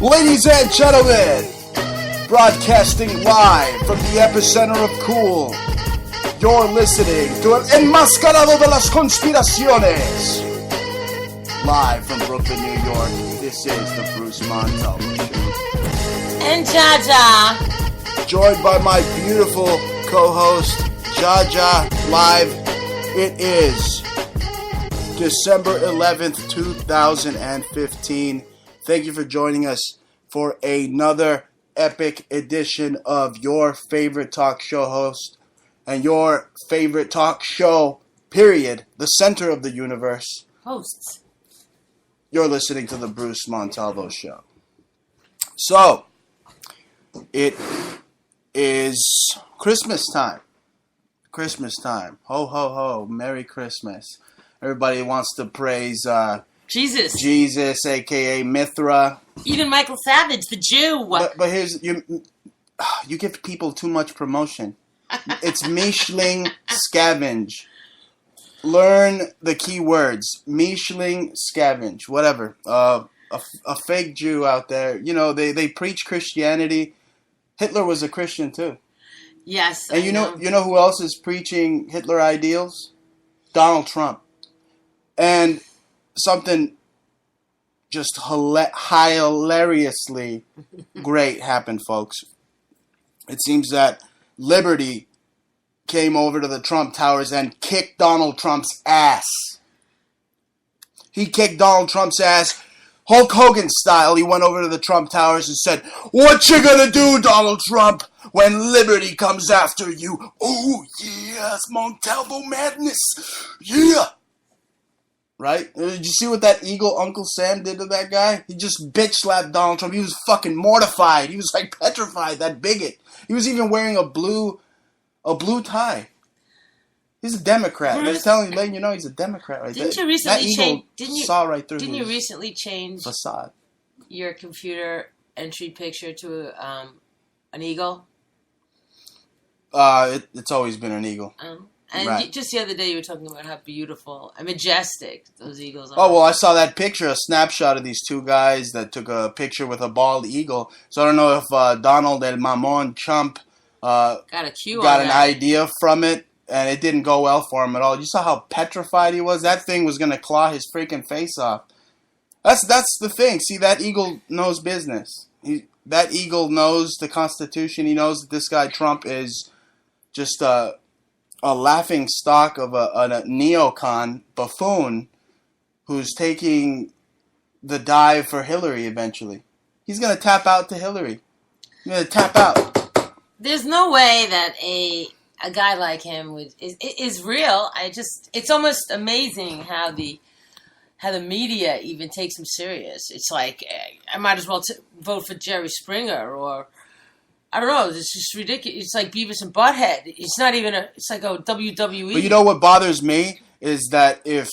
Ladies and gentlemen, broadcasting live from the epicenter of cool, you're listening to El Enmascarado de las Conspiraciones. Live from Brooklyn, New York, this is the Bruce Montalvo Show. And Jaja. Joined by my beautiful co-host, Jaja, live. It is December 11th, 2015. Thank you for joining us for another epic edition of your favorite talk show host and your favorite talk show, period, the center of the universe. Hosts. You're listening to the Bruce Montalvo Show. So, it is Christmas time. Christmas time. Ho, ho, ho. Merry Christmas. Everybody wants to praise Jesus, a.k.a. Mithra. Even Michael Savage, the Jew. But here's... You give people too much promotion. It's Mischling Scavenge. Learn the key words. Mischling Scavenge. Whatever. A fake Jew out there. You know, they preach Christianity. Hitler was a Christian too. Yes. And you know who else is preaching Hitler ideals? Donald Trump. And something just hilariously great happened, folks. It seems that Liberty came over to the Trump Towers and kicked Donald Trump's ass. He kicked Donald Trump's ass, Hulk Hogan style. He went over to the Trump Towers and said, "What you gonna do, Donald Trump, when Liberty comes after you?" Oh, yes, Montalvo madness. Yeah. Right? Did you see what that eagle Uncle Sam did to that guy? He just bitch slapped Donald Trump. He was fucking mortified. He was like petrified, that bigot. He was even wearing a blue tie. He's a Democrat. I'm just letting you know he's a Democrat right there. Didn't you recently change? Saw right through Didn't you recently change facade? Your computer entry picture to an eagle? It's always been an eagle. And right. Just the other day you were talking about how beautiful and majestic those eagles are. Oh, well, I saw that picture, a snapshot of these two guys that took a picture with a bald eagle. So I don't know if Donald El Mamon Trump got an idea from it, and it didn't go well for him at all. You saw how petrified he was? That thing was going to claw his freaking face off. That's the thing. See, that eagle knows business. That eagle knows the Constitution. He knows that this guy Trump is just a laughing stock of a neocon buffoon who's taking the dive for Hillary eventually. He's going to tap out to Hillary. He's going to tap out. There's no way that a guy like him is real. It's almost amazing how the media even takes him serious. It's like, I might as well vote for Jerry Springer or... I don't know. It's just ridiculous. It's like Beavis and Butthead. It's not even it's like a WWE. But you know what bothers me is that if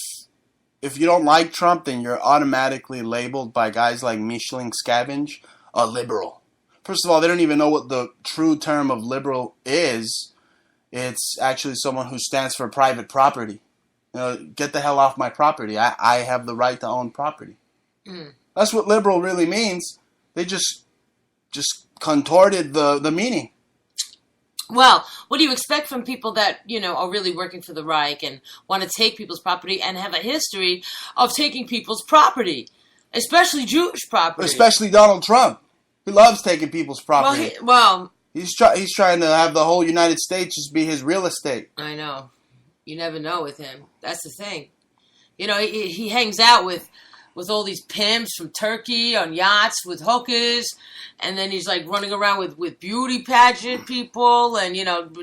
you don't like Trump, then you're automatically labeled by guys like Mischling Scavenge a liberal. First of all, they don't even know what the true term of liberal is. It's actually someone who stands for private property. You know, get the hell off my property. I have the right to own property. That's what liberal really means. They just contorted the meaning. Well, what do you expect from people that, are really working for the Reich and want to take people's property and have a history of taking people's property, especially Jewish property? Especially Donald Trump. He loves taking people's property. He's trying to have the whole United States just be his real estate. I know. You never know with him. That's the thing. He hangs out with all these pimps from Turkey on yachts with hookers, and then he's like running around with beauty pageant people and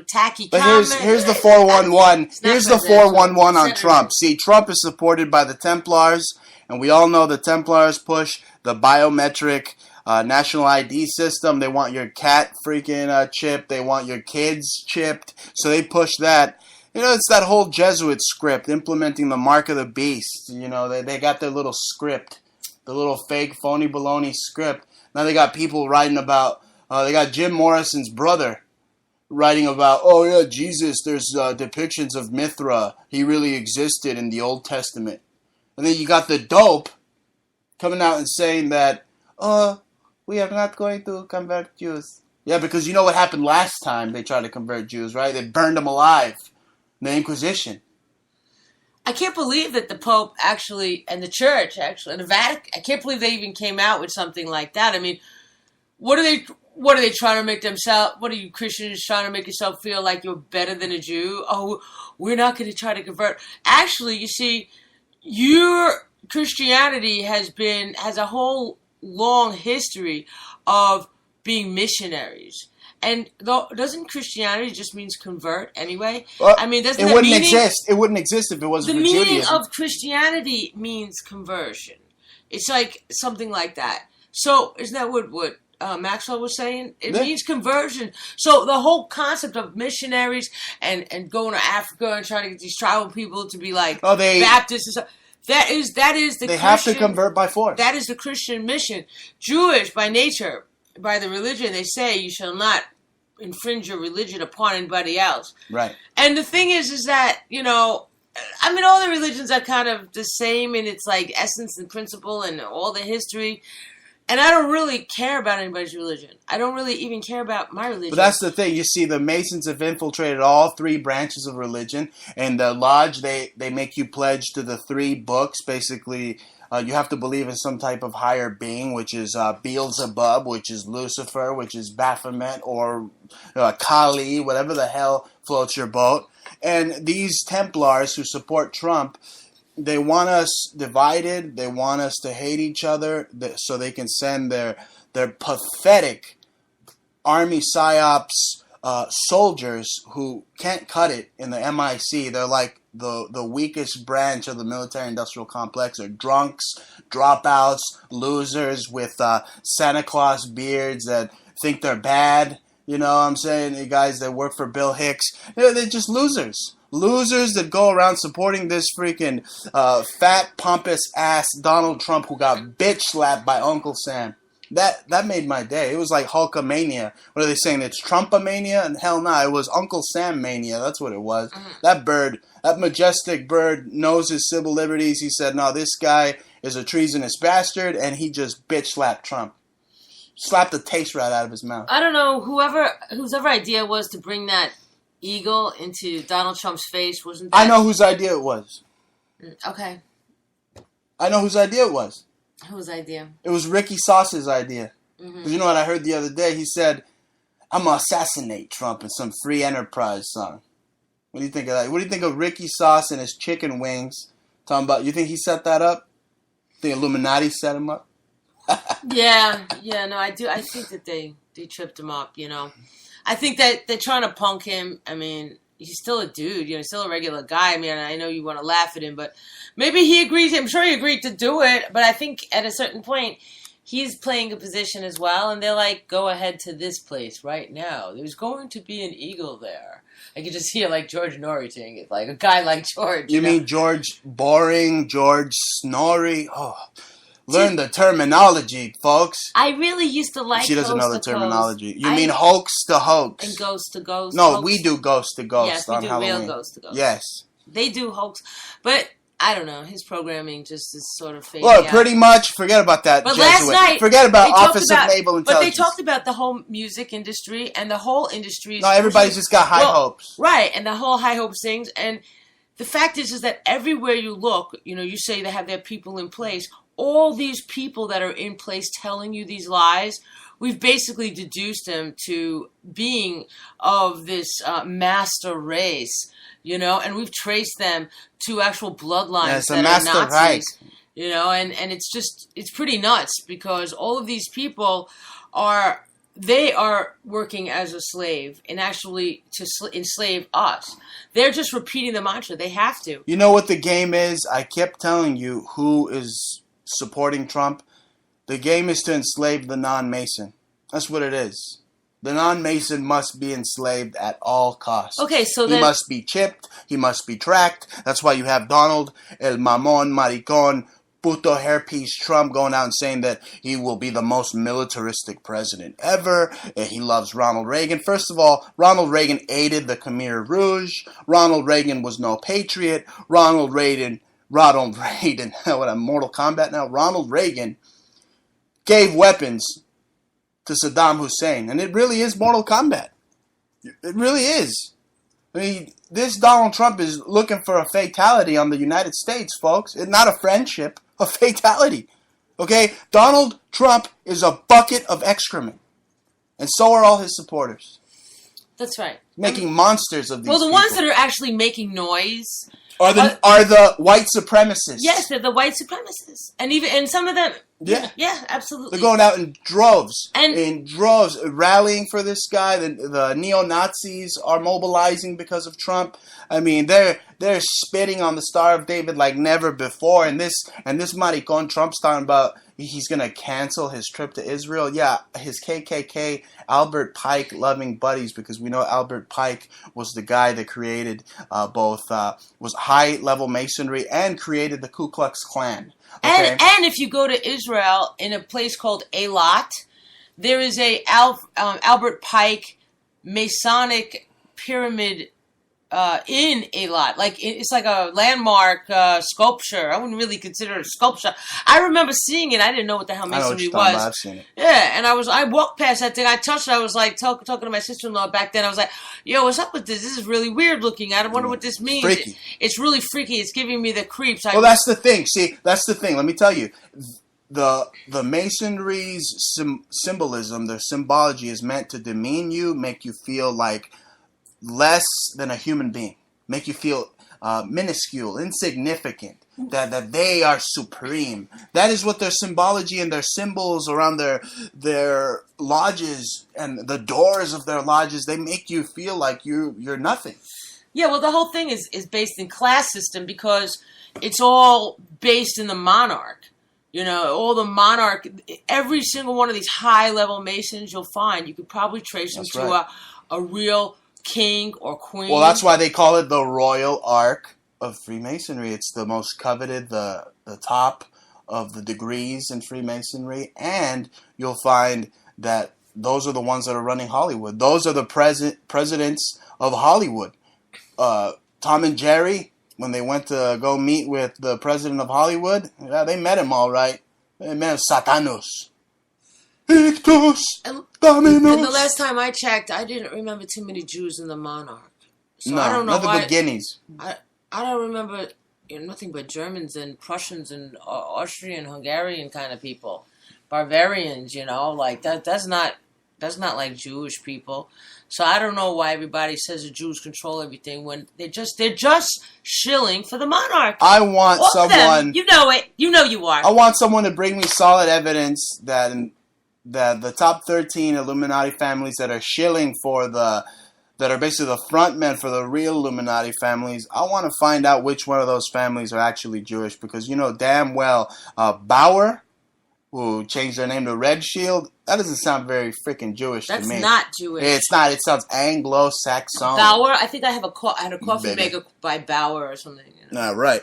tacky comments. But here's the 411. Here's the 411 on Trump. See, Trump is supported by the Templars, and we all know the Templars push the biometric national ID system. They want your cat freaking chipped. They want your kids chipped. So they push that. It's that whole Jesuit script, implementing the mark of the beast. They got their little script, the little fake, phony, baloney script. Now they got people writing about, they got Jim Morrison's brother writing about, oh yeah, Jesus, there's depictions of Mithra. He really existed in the Old Testament. And then you got the dope coming out and saying that, We are not going to convert Jews. Yeah, because you know what happened last time they tried to convert Jews, right? They burned them alive. The Inquisition. I can't believe that the Pope actually, and the Church actually, and the Vatican, I can't believe they even came out with something like that. I mean, what are they trying to make themselves, what are you Christians trying to make yourself feel like you're better than a Jew? Oh, we're not going to try to convert. Actually, you see, your Christianity has a whole long history of being missionaries. And doesn't Christianity just means convert anyway? Well, I mean, doesn't it the wouldn't meaning exist. It wouldn't exist if it wasn't the for meaning Judaism. of Christianity means conversion? It's like something like that. So isn't that what Maxwell was saying? It means conversion. So the whole concept of missionaries and going to Africa and trying to get these tribal people to be like Baptists and stuff. That is the they have to convert by force. That is the Christian mission. Jewish by nature, by the religion, they say you shall not infringe your religion upon anybody else. Right. And the thing is that, you know, I mean, all the religions are kind of the same in its like essence and principle and all the history. And I don't really care about anybody's religion. I don't really even care about my religion. But that's the thing. You see, the Masons have infiltrated all three branches of religion. And the Lodge, they make you pledge to the three books. Basically, you have to believe in some type of higher being, which is Beelzebub, which is Lucifer, which is Baphomet, or Kali, whatever the hell floats your boat. And these Templars who support Trump, they want us divided. They want us to hate each other so they can send their pathetic army psyops soldiers who can't cut it in the MIC. They're like the weakest branch of the military-industrial complex. They're drunks, dropouts, losers with Santa Claus beards that think they're bad. You know what I'm saying? The guys that work for Bill Hicks. They're just losers. Losers that go around supporting this freaking fat, pompous-ass Donald Trump who got bitch-slapped by Uncle Sam. That made my day. It was like Hulkamania. What are they saying? It's Trumpamania? And hell no, it was Uncle Sam mania. That's what it was. Mm-hmm. That bird, that majestic bird knows his civil liberties. He said, no, this guy is a treasonous bastard, and he just bitch-slapped Trump. Slapped the taste right out of his mouth. I don't know, whose idea was to bring that eagle into Donald Trump's face, wasn't that? I know whose idea it was. Okay. I know whose idea it was. Whose idea? It was Ricky Sauce's idea. Mm-hmm. 'Cause you know what I heard the other day? He said, I'm going to assassinate Trump in some Free Enterprise song. What do you think of that? What do you think of Ricky Sauce and his chicken wings? Talking about, you think he set that up? Think Illuminati set him up? Yeah, no, I do. I think that they tripped him up, you know. I think that they're trying to punk him. I mean, he's still a dude, you know, still a regular guy. I mean, I know you want to laugh at him, but maybe he agrees. I'm sure he agreed to do it, but I think at a certain point, he's playing a position as well, and they're like, go ahead to this place right now. There's going to be an eagle there. I could just hear, like, George Norrie saying it, like a guy like George. You mean George Boring, George Snorri? Oh, learn the terminology, folks. I really used to like She doesn't know the Coast to terminology. Coast. You mean hoax to hoax. And ghost to ghost. No, hoax. we do ghost to ghost yes, on we do Halloween. Real ghost to ghost. Yes. They do hoax. But I don't know. His programming just is sort of fading Well, out. pretty much, forget about that But Jesuit. last night, forget about Office of Naval Intelligence. But they talked about the whole music industry and the whole industry. No, everybody's just got high hopes. Right, and the whole high hopes things. And the fact is that everywhere you look, you know, you say they have their people in place. All these people that are in place telling you these lies, we've basically deduced them to being of this master race, you know, and we've traced them to actual bloodlines that are Nazis, right. You know, and it's pretty nuts because all of these people are working as a slave and actually to enslave us. They're just repeating the mantra. They have to. You know what the game is? I kept telling you who is supporting Trump. The game is to enslave the non-Mason. That's what it is. The non-Mason must be enslaved at all costs. Okay, so then... He must be chipped. He must be tracked. That's why you have Donald, el mamon, maricon, puto hairpiece Trump going out and saying that he will be the most militaristic president ever. And he loves Ronald Reagan. First of all, Ronald Reagan aided the Khmer Rouge. Ronald Reagan was no patriot. Ronald Reagan, what, I'm Mortal Kombat now? Ronald Reagan gave weapons to Saddam Hussein. And it really is Mortal Kombat. It really is. I mean, this Donald Trump is looking for a fatality on the United States, folks. It's not a friendship, a fatality. Okay? Donald Trump is a bucket of excrement. And so are all his supporters. That's right. Making monsters of these Well, the people. ones that are actually making noise are the white supremacists. Yes, they're the white supremacists. And some of them yeah, absolutely. They're going out in droves. And rallying for this guy. The neo-Nazis are mobilizing because of Trump. I mean, they're spitting on the Star of David like never before. And this maricon Trump's talking about he's going to cancel his trip to Israel. Yeah, his KKK, Albert Pike loving buddies, because we know Albert Pike was the guy that created was high-level masonry and created the Ku Klux Klan. Okay. And if you go to Israel in a place called Eilat, there is a Albert Pike Masonic pyramid in Eilat. It's like a landmark sculpture. I wouldn't really consider it a sculpture. I remember seeing it. I didn't know what the hell masonry was. I've seen it. Yeah, and I walked past that thing. I touched it. I was like talking to my sister-in-law back then. I was like, "Yo, what's up with this? This is really weird looking. I wonder what this means." Freaky. It's really freaky. It's giving me the creeps. Well, that's the thing. See, that's the thing. Let me tell you. The masonry's symbolism, their symbology, is meant to demean you, make you feel like less than a human being, make you feel minuscule, insignificant, that they are supreme. That is what their symbology and their symbols around their lodges and the doors of their lodges, they make you feel like you're nothing. Yeah, well, the whole thing is based in class system, because it's all based in the monarch. You know, all the monarch, every single one of these high-level Masons you'll find, you could probably trace them to a real king or queen. Well, that's why they call it the Royal Ark of Freemasonry. It's the most coveted, the top of the degrees in Freemasonry. And you'll find that those are the ones that are running Hollywood. Those are the presidents of Hollywood. Tom and Jerry, when they went to go meet with the president of Hollywood, yeah, they met him all right. They met him, Satanos. Ictus, Dominus. And the last time I checked, I didn't remember too many Jews in the monarch. So No, I don't know nothing why, but guineas. I don't remember nothing but Germans and Prussians and Austrian, Hungarian kind of people, barbarians. Like that. That's not like Jewish people. So I don't know why everybody says the Jews control everything when they're just shilling for the monarch. I want All someone. of them. You know it. You know you are. I want someone to bring me solid evidence that the top 13 Illuminati families that are shilling that are basically the front men for the real Illuminati families, I want to find out which one of those families are actually Jewish, because you know damn well Bauer, who changed their name to Red Shield, that doesn't sound very freaking Jewish to me. That's not Jewish. It's not. It sounds Anglo-Saxon. Bauer, I think I had a coffee maker by Bauer or something. Right.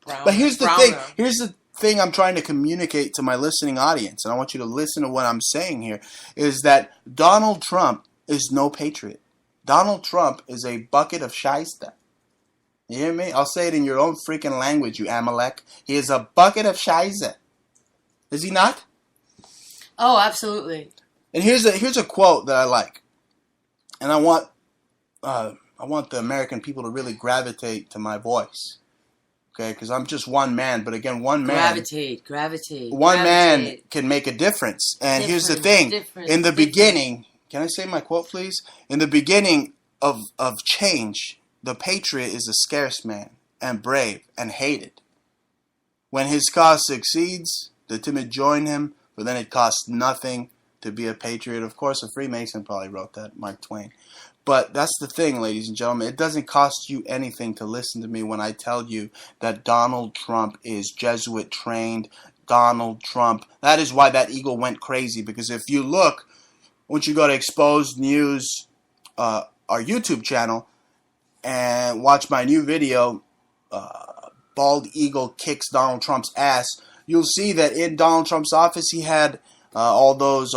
Brown, but here's the Browner. thing. Here's the thing I'm trying to communicate to my listening audience, and I want you to listen to what I'm saying here, is that Donald Trump is no patriot. Donald Trump is a bucket of shysta. You hear me? I'll say it in your own freaking language, you Amalek. He is a bucket of shysta. Is he not? Oh, absolutely. And here's a quote that I like, and I want the American people to really gravitate to my voice. Okay, because I'm just one man, but again, one man. Gravitate. One man can make a difference. And here's the thing. In the beginning, can I say my quote, please? In the beginning of change, the patriot is a scarce man and brave and hated. When his cause succeeds, the timid join him, but then it costs nothing to be a patriot. Of course, a Freemason probably wrote that, Mark Twain. But that's the thing, ladies and gentlemen. It doesn't cost you anything to listen to me when I tell you that Donald Trump is Jesuit trained. Donald Trump. That is why that eagle went crazy. Because if you look, once you go to Exposed News, our YouTube channel, and watch my new video, Bald Eagle Kicks Donald Trump's Ass, you'll see that in Donald Trump's office he had all those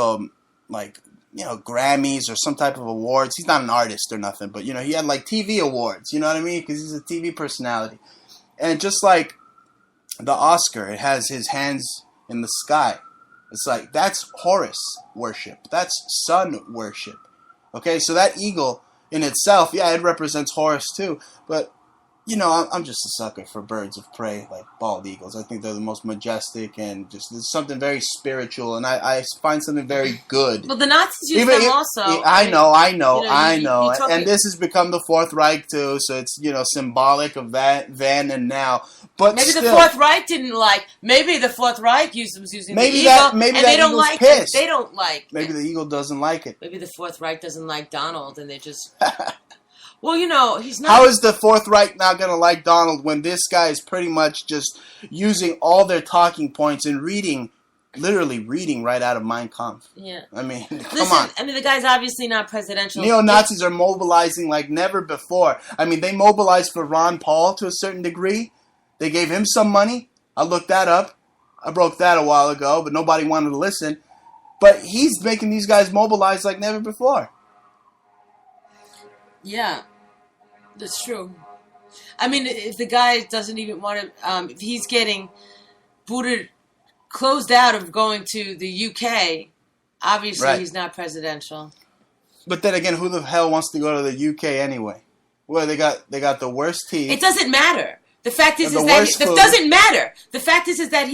Grammys or some type of awards. He's not an artist or nothing, but, he had, TV awards, you know what I mean? Because he's a TV personality. And just like the Oscar, it has his hands in the sky. It's like, that's Horus worship. That's sun worship. Okay, so that eagle in itself, yeah, it represents Horus too. But, you know, I'm just a sucker for birds of prey, like bald eagles. I think they're the most majestic, and just there's something very spiritual, and I find something very good. Well, the Nazis used them also. I know. You And this has become the Fourth Reich too, so it's, you know, symbolic of that then and now. But maybe still, the Fourth Reich didn't like. Maybe the Fourth Reich was using maybe the eagle, maybe and that they don't eagle's like pissed. it. They don't like. Maybe the eagle doesn't like it. Maybe the Fourth Reich doesn't like Donald, and they just. Well, you know, he's not. How is the Fourth Reich not going to like Donald when this guy is pretty much just using all their talking points and literally reading right out of Mein Kampf? Yeah. I mean, come Listen, on. I mean, the guy's obviously not presidential. Neo-Nazis are mobilizing like never before. I mean, they mobilized for Ron Paul to a certain degree. They gave him some money. I looked that up. I broke that a while ago, but nobody wanted to listen. But he's making these guys mobilize like never before. Yeah. That's true. I mean, if the guy doesn't even want to, if he's getting closed out of going to the UK, obviously he's not presidential. But then again, who the hell wants to go to the UK anyway? Well, they got the worst teeth. It doesn't matter. The fact is that food. doesn't matter. The fact is that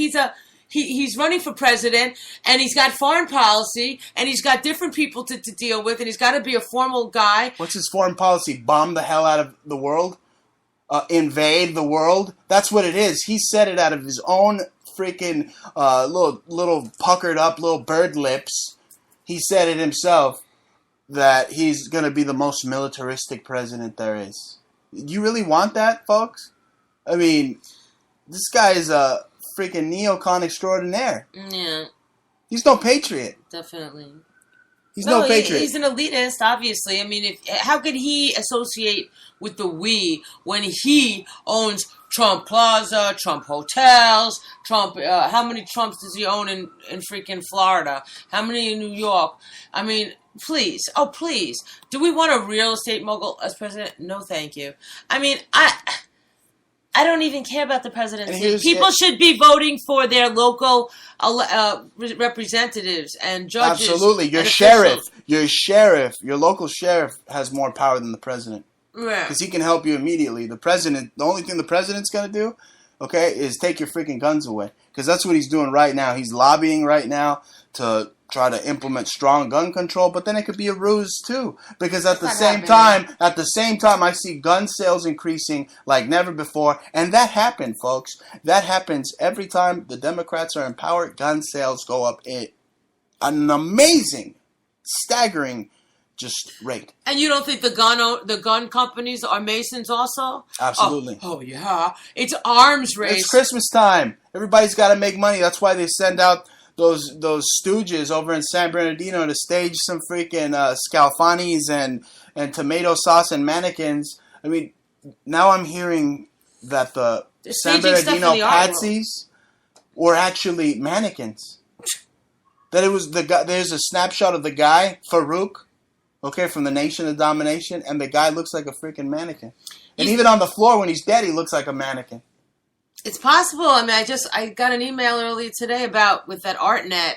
he's running for president, and he's got foreign policy, and he's got different people to deal with, and he's got to be a formal guy. What's his foreign policy? Bomb the hell out of the world? Invade the world? That's what it is. He said it out of his own freaking little puckered up little bird lips. He said it himself that he's going to be the most militaristic president there is. Do you really want that, folks? I mean, this guy is a freaking neocon extraordinaire. Yeah. He's no patriot. Definitely. He's no patriot. He's an elitist, obviously. I mean, how could he associate with the we when he owns Trump Plaza, Trump Hotels, Trump? How many Trumps does he own in freaking Florida? How many in New York? I mean, please. Oh, please. Do we want a real estate mogul as president? No, thank you. I mean, I don't even care about the presidency. People should be voting for their local representatives and judges. Absolutely. Your sheriff, your local sheriff has more power than the president. Right. Because he can help you immediately. The only thing the president's going to do, okay, is take your freaking guns away. Because that's what he's doing right now. He's lobbying right now to try to implement strong gun control, but then it could be a ruse too. Because at the same time, I see gun sales increasing like never before, and that happened, folks. That happens every time the Democrats are in power. Gun sales go up at an amazing, staggering, just rate. And you don't think the gun companies are Masons also? Absolutely. Oh yeah, it's arms race. It's Christmas time. Everybody's got to make money. That's why they send out those stooges over in San Bernardino to stage some freaking scalfanis and tomato sauce and mannequins. I mean, now I'm hearing that the San Bernardino patsies were actually mannequins. That it was the guy. There's a snapshot of the guy Farouk, okay, from the Nation of Domination, and the guy looks like a freaking mannequin. And even on the floor when he's dead, he looks like a mannequin. It's possible. I mean, I got an email earlier today with that ArtNet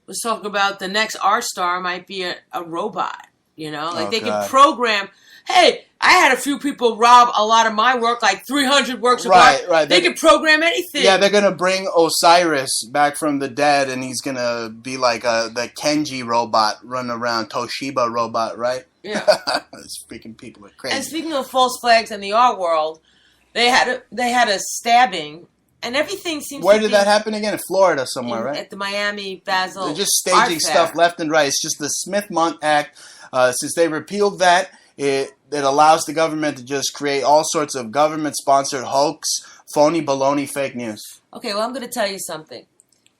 was talking about the next art star might be a robot. You know, like they can program. Hey, I had a few people rob a lot of my work, like 300 works of art. Right. They can program anything. Yeah, they're gonna bring Osiris back from the dead, and he's gonna be like the Kenji robot running around, Toshiba robot, right? Yeah. These freaking people are crazy. And speaking of false flags in the art world. They had a stabbing, and everying seems. Where did that happen again? In Florida somewhere, right? At the Miami Basel. They're just staging stuff left and right. It's just the Smith-Mundt Act. Since they repealed that, it allows the government to just create all sorts of government-sponsored hoax, phony baloney, fake news. Okay, well, I'm going to tell you something,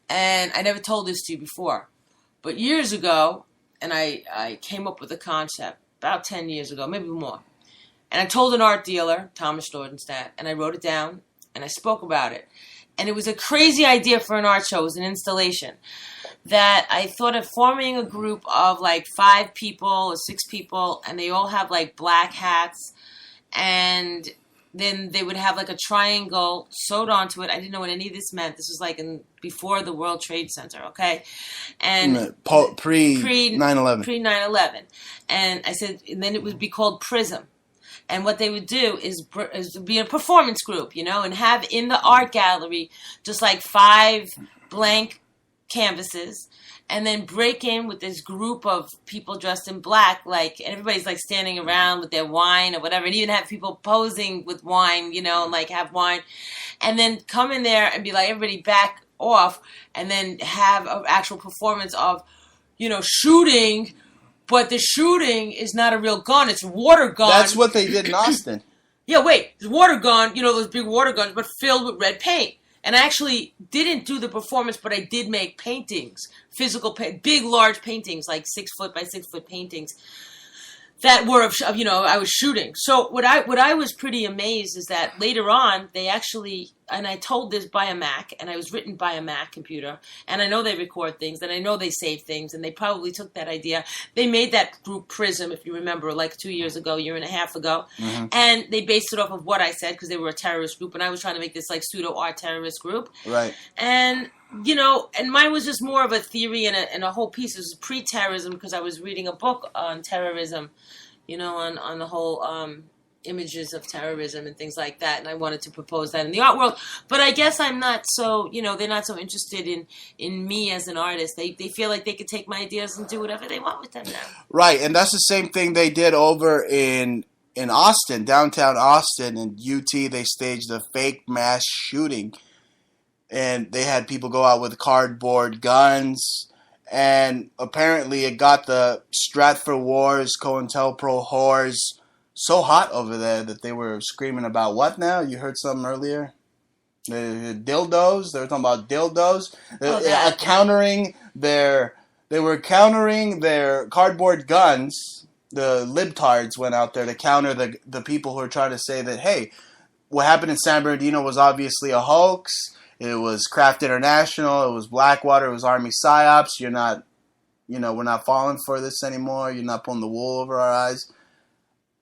and I never told this to you before, but years ago, and I came up with a concept about 10 years ago, maybe more. And I told an art dealer, Thomas Nordenstadt, and I wrote it down, and I spoke about it. And it was a crazy idea for an art show. It was an installation that I thought of forming a group of like 5 people or 6 people, and they all have like black hats, and then they would have like a triangle sewed onto it. I didn't know what any of this meant. This was like before the World Trade Center, okay? And pre 9/11. Pre 9/11. And I said, and then it would be called Prism. And what they would do is be a performance group, and have in the art gallery just like 5 blank canvases, and then break in with this group of people dressed in black, and everybody's like standing around with their wine or whatever, and even have people posing with wine, and like have wine, and then come in there and be like, everybody back off, and then have an actual performance of, shooting. But the shooting is not a real gun. It's a water gun. That's what they did in Austin. Yeah, wait. It's a water gun, those big water guns, but filled with red paint. And I actually didn't do the performance, but I did make paintings, big, large paintings, like 6 foot by 6 foot paintings that were I was shooting. So what I was pretty amazed is that later on they actually, and I told this by a Mac, and I was written by a Mac computer, and I know they record things, and I know they save things, and they probably took that idea. They made that group Prism, if you remember, like 2 years ago, year and a half ago, and they based it off of what I said, because they were a terrorist group, and I was trying to make this like pseudo art terrorist group, right? And and mine was just more of a theory and a whole piece. It was pre-terrorism, because I was reading a book on terrorism, on the whole images of terrorism and things like that, and I wanted to propose that in the art world. But I guess I'm not so, they're not so interested in me as an artist. They feel like they could take my ideas and do whatever they want with them now. Right, and that's the same thing they did over in Austin, downtown Austin, in UT. They staged a fake mass shooting. And they had people go out with cardboard guns. And apparently it got the Stratford Wars, COINTELPRO whores so hot over there that they were screaming about what now? You heard something earlier? The dildos. They were talking about dildos. They were countering their cardboard guns. The libtards went out there to counter the people who are trying to say that, hey, what happened in San Bernardino was obviously a hoax. It was Kraft International. It was Blackwater. It was Army PSYOPs. You're not, we're not falling for this anymore. You're not pulling the wool over our eyes.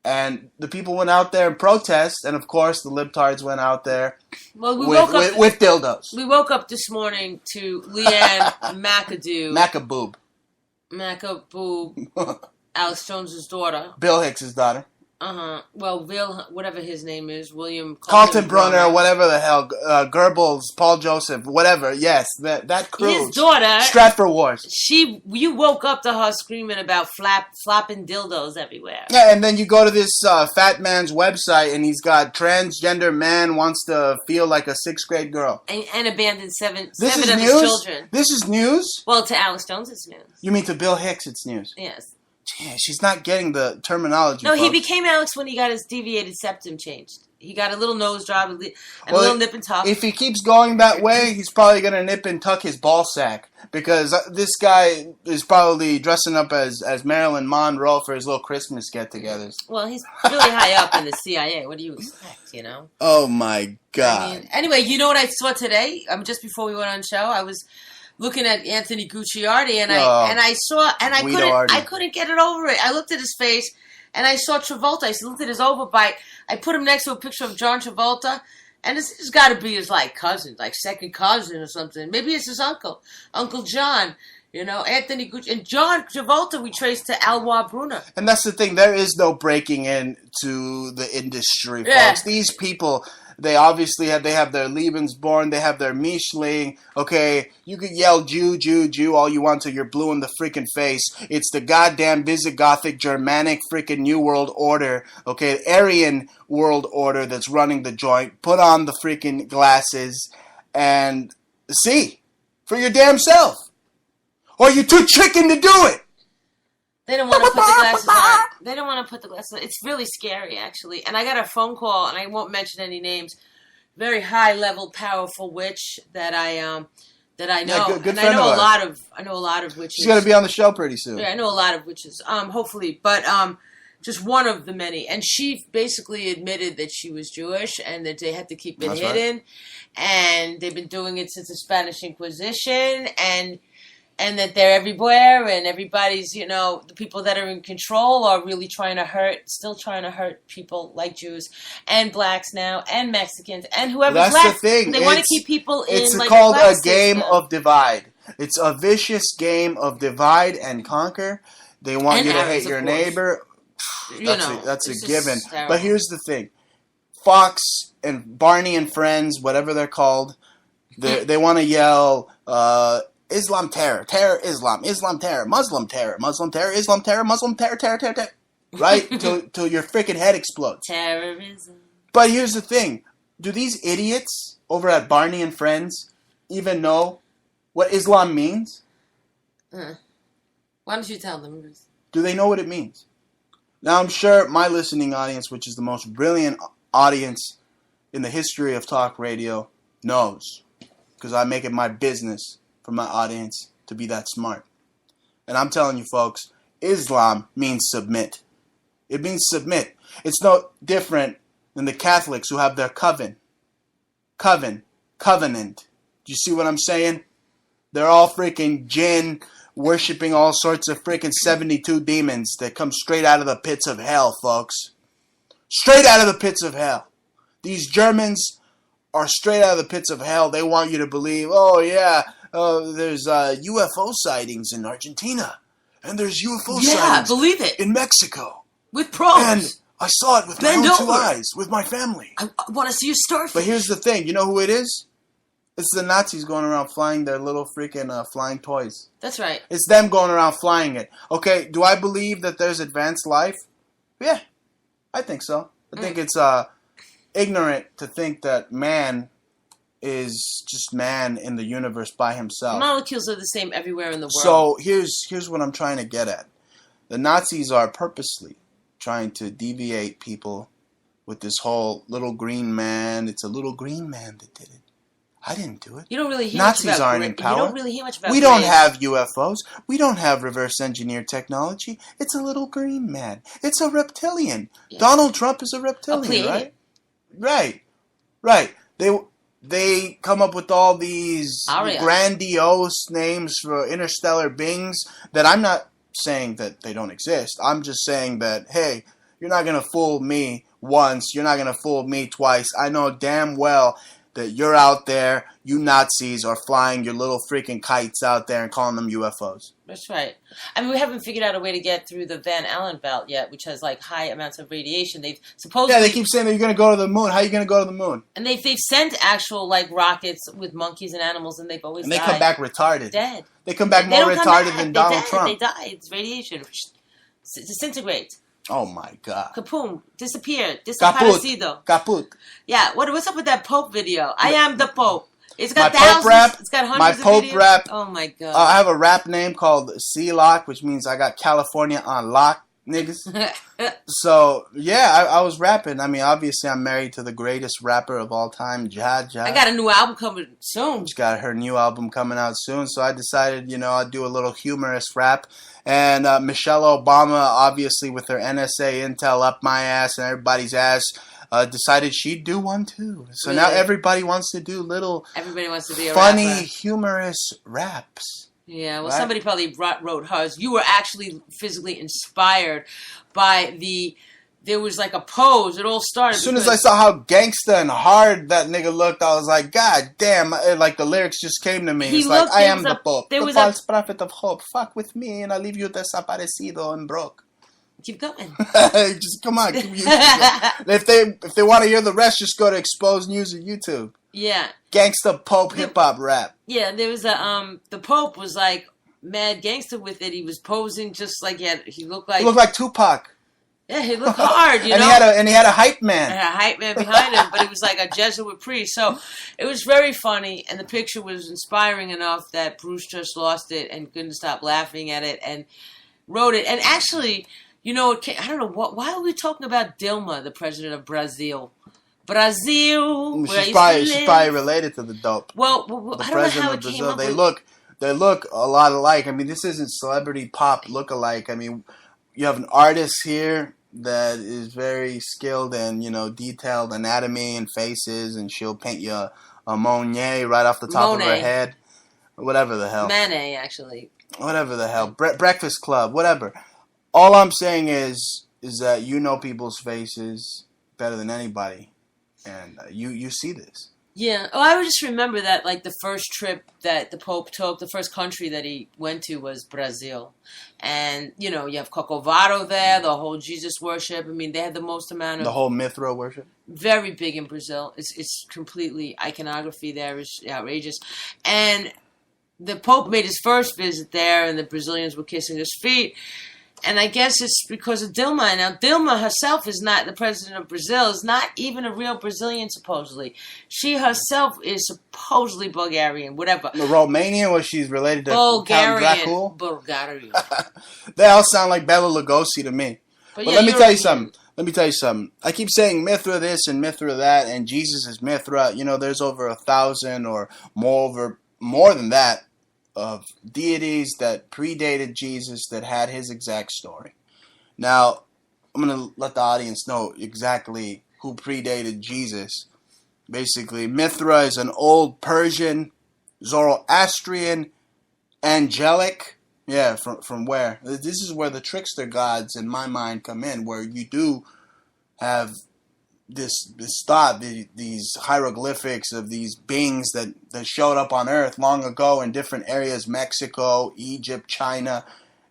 And the people went out there and protest. And, of course, the libtards went out there with dildos. We woke up this morning to Leanne McAdoo. Macaboob. Alex Jones's daughter. Bill Hicks's daughter. Well, Bill, whatever his name is, William Carlton Brunner, whatever the hell, Goebbels, Paul Joseph, whatever. Yes, that crew. His daughter, Stratford Wars. You woke up to her screaming about flopping dildos everywhere. Yeah, and then you go to this fat man's website, and he's got transgender man wants to feel like a 6th grade girl, and abandoned seven of news? his children. This is news. Well, to Alex Jones, it's news. You mean to Bill Hicks, it's news? Yes. Yeah, she's not getting the terminology. No, folks. He became Alex when he got his deviated septum changed. He got a little nose job and a little nip and tuck. If he keeps going that way, he's probably going to nip and tuck his ball sack, because this guy is probably dressing up as Marilyn Monroe for his little Christmas get-togethers. Well, he's really high up in the CIA. What do you expect, Oh, my God. Anyway, you know what I saw today? Just before we went on the show, I was looking at Anthony Gucciardi, and I couldn't get it over it. I looked at his face, and I saw Travolta. I looked at his overbite. I put him next to a picture of John Travolta, and this has got to be his cousin, second cousin or something. Maybe it's his uncle, Uncle John. Anthony Gucci and John Travolta we traced to Alois Brunner. And that's the thing. There is no breaking into the industry, folks. These people, they obviously have their Lebensborn, they have their Michelin. Okay, you could yell Jew, Jew, Jew all you want till you're blue in the freaking face. It's the goddamn Visigothic, Germanic freaking New World Order. Okay, Aryan World Order that's running the joint. Put on the freaking glasses and see for your damn self. Or you're too chicken to do it. They don't want to put the glasses on. They don't want to put the glasses on. It's really scary, actually. And I got a phone call, and I won't mention any names. Very high-level, powerful witch that I know. Yeah, good and I know a lot of witches. She's going to be on the show pretty soon. Yeah, I know a lot of witches. Hopefully, but just one of the many. And she basically admitted that she was Jewish and that they had to keep it hidden. Right. And they've been doing it since the Spanish Inquisition. And and that they're everywhere, and everybody's, you know, the people that are in control are really still trying to hurt people like Jews and blacks now, and Mexicans, and whoever's That's left. the thing. They want to keep people in It's like called a a class game system. of divide. It's a vicious game of divide and conquer. They want And you to Arabs, hate of your course. neighbor. You know, That's a it's just given. terrible. But here's the thing. Fox and Barney and Friends, whatever they're called, they want to yell Islam terror, terror Islam, Islam terror, Muslim terror, Muslim terror, Islam terror, Muslim terror, terror, terror, terror. Right? till your freaking head explodes. Terrorism. But here's the thing. Do these idiots over at Barney and Friends even know what Islam means? Why don't you tell them, Bruce? Do they know what it means? Now, I'm sure my listening audience, which is the most brilliant audience in the history of talk radio, knows. Because I make it my business for my audience to be that smart. And I'm telling you, folks, Islam means submit. It means submit. It's no different than the Catholics who have their covenant. Do you see what I'm saying? They're all freaking jinn, worshipping all sorts of freaking 72 demons that come straight out of the pits of hell, folks. Straight out of the pits of hell. These Germans are straight out of the pits of hell. They want you to believe, oh yeah, there's UFO sightings in Argentina. And there's UFO sightings believe it. in Mexico. With pros. And I saw it with my own two eyes, with my family. I want to see your starfish. But here's the thing. You know who it is? It's the Nazis going around flying their little freaking flying toys. That's right. It's them going around flying it. Okay, do I believe that there's advanced life? Yeah, I think so. I think it's ignorant to think that man is just man in the universe by himself. Molecules are the same everywhere in the world. So here's what I'm trying to get at. The Nazis are purposely trying to deviate people with this whole little green man. It's a little green man that did it. I didn't do it. You don't really hear Nazis much about aren't in power. You don't really hear much about We don't race. have UFOs. We don't have reverse engineered technology. It's a little green man. It's a reptilian. Yeah. Donald Trump is a reptilian, right? Right. They come up with all these grandiose names for interstellar beings that I'm not saying that they don't exist. I'm just saying that, hey, you're not going to fool me once. You're not going to fool me twice. I know damn well that you're out there, you Nazis are flying your little freaking kites out there and calling them UFOs. That's right. I mean, we haven't figured out a way to get through the Van Allen belt yet, which has like high amounts of radiation. They've supposedly... Yeah, they keep saying that you're going to go to the moon. How are you going to go to the moon? And they've sent actual like rockets with monkeys and animals, and they've always died. And they come back retarded. Dead. They come back more retarded than Donald Trump. They die. It's radiation. Disintegrate. Oh my God. Kapoom. Disappear. Desaparecido. Kaput. Yeah, what's up with that Pope video? I am the Pope. It's got my thousands. Pope rap, it's got hundreds my of Pope videos. rap. Oh my God. I have a rap name called C-Lock, which means I got California on lock, niggas. So, yeah, I was rapping. I mean, obviously, I'm married to the greatest rapper of all time, Ja. I got a new album coming soon. She's got her new album coming out soon, so I decided, I'd do a little humorous rap. And Michelle Obama, obviously, with her NSA intel up my ass and everybody's ass, decided she'd do one too. So really? Now everybody wants to do little Everybody wants to be a funny, rapper. humorous raps. Yeah, well, right? Somebody probably wrote hers. You were actually physically inspired by there was like a pose. It all started. As soon as I saw how gangsta and hard that nigga looked, I was like, God damn, like the lyrics just came to me. It's like, I am the Pope, the false prophet of hope. Fuck with me and I'll leave you desaparecido and broke. Keep going. Just come on. If they want to hear the rest, just go to Exposed News or YouTube. Yeah. Gangsta Pope hip hop rap. Yeah, there was the Pope was like mad gangster with it. He was posing just like he looked like Tupac. Yeah, he looked hard, you know. And he had a hype man. And a hype man behind him, but he was like a Jesuit priest. So it was very funny, and the picture was inspiring enough that Bruce just lost it and couldn't stop laughing at it and wrote it. And actually, I don't know why are we talking about Dilma, the president of Brazil? Brazil. She's probably related to the dope. Well, the I don't president know how of it Brazil. came up. They look a lot alike. I mean, this isn't celebrity pop look-alike. I mean, you have an artist here that is very skilled in, detailed anatomy and faces, and she'll paint you a Monet right off the top of her head. whatever the hell. Manet, actually. Whatever the hell. Breakfast Club, whatever. All I'm saying is that you know people's faces better than anybody. And you see this. Yeah. Oh, I would just remember that, like, the first trip that the Pope took, the first country that he went to was Brazil. And, you know, you have Corcovado there, the whole Jesus worship. I mean, they had the most amount of... The whole Mithra worship? Very big in Brazil. It's completely... Iconography there is outrageous. And the Pope made his first visit there, and the Brazilians were kissing his feet. And I guess it's because of Dilma. Now, Dilma herself is not the president of Brazil, is not even a real Brazilian, supposedly. She herself is supposedly Bulgarian, whatever. Romanian, or she's related to Count Dracula? Bulgarian. They all sound like Bela Lugosi to me. But yeah, let me tell you something. I keep saying Mithra this and Mithra that, and Jesus is Mithra. You know, there's over 1,000 or more than that of deities that predated Jesus that had his exact story. Now, I'm going to let the audience know exactly who predated Jesus. Basically, Mithra is an old Persian, Zoroastrian, angelic. Yeah, from where? This is where the trickster gods, in my mind, come in, where you do have this thought, these hieroglyphics of these beings that showed up on Earth long ago in different areas, Mexico, Egypt, China,